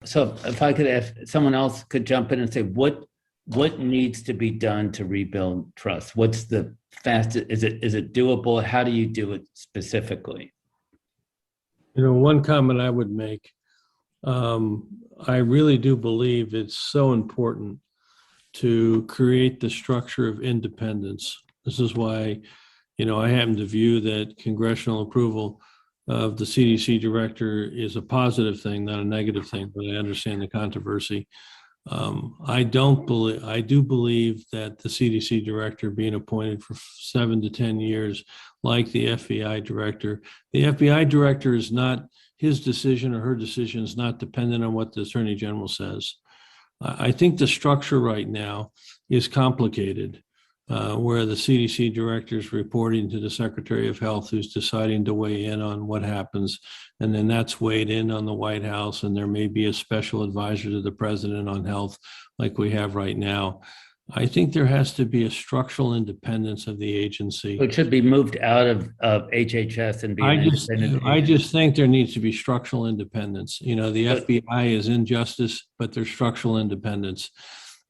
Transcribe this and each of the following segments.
So if I could, if someone else could jump in and say, what needs to be done to rebuild trust? What's the fastest? Is it doable? How do you do it specifically? One comment I would make, um, I really do believe it's so important to create the structure of independence. This is why, I happen to view that congressional approval of the CDC director is a positive thing, not a negative thing, but I understand the controversy. I do believe that the CDC director being appointed for 7 to 10 years, like the FBI director, the FBI director is not, his decision or her decision is not dependent on what the attorney general says. I think the structure right now is complicated, where the CDC director is reporting to the Secretary of Health, who's deciding to weigh in on what happens. And then that's weighed in on the White House, and there may be a special advisor to the president on health like we have right now. I think there has to be a structural independence of the agency. It should be moved out of HHS and be an independent I agency. just think there needs to be structural independence. The But FBI is injustice, but there's structural independence.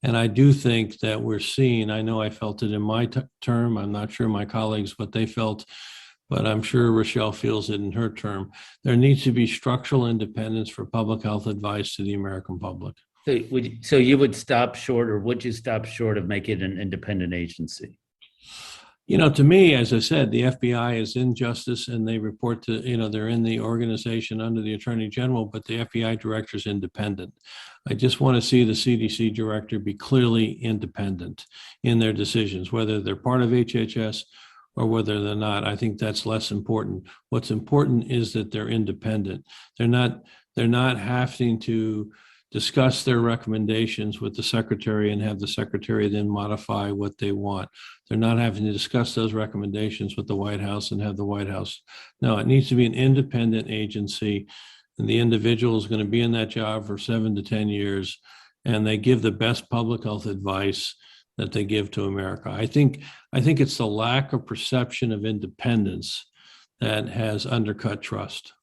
And I do think that we're seeing, I know I felt it in my term. I'm not sure my colleagues what they felt, but I'm sure Rochelle feels it in her term. There needs to be structural independence for public health advice to the American public. so you would stop short, or would you stop short of making it an independent agency? To me, as I said, the FBI is in justice and they report to, they're in the organization under the Attorney General, but the FBI director is independent. I just want to see the CDC director be clearly independent in their decisions, whether they're part of HHS or whether they're not. I think that's less important. What's important is that they're independent. They're not having to discuss their recommendations with the secretary and have the secretary then modify what they want. They're not having to discuss those recommendations with the White House and have the White House. No, it needs to be an independent agency, and the individual is going to be in that job for 7 to 10 years, and they give the best public health advice that they give to America. I think it's the lack of perception of independence that has undercut trust.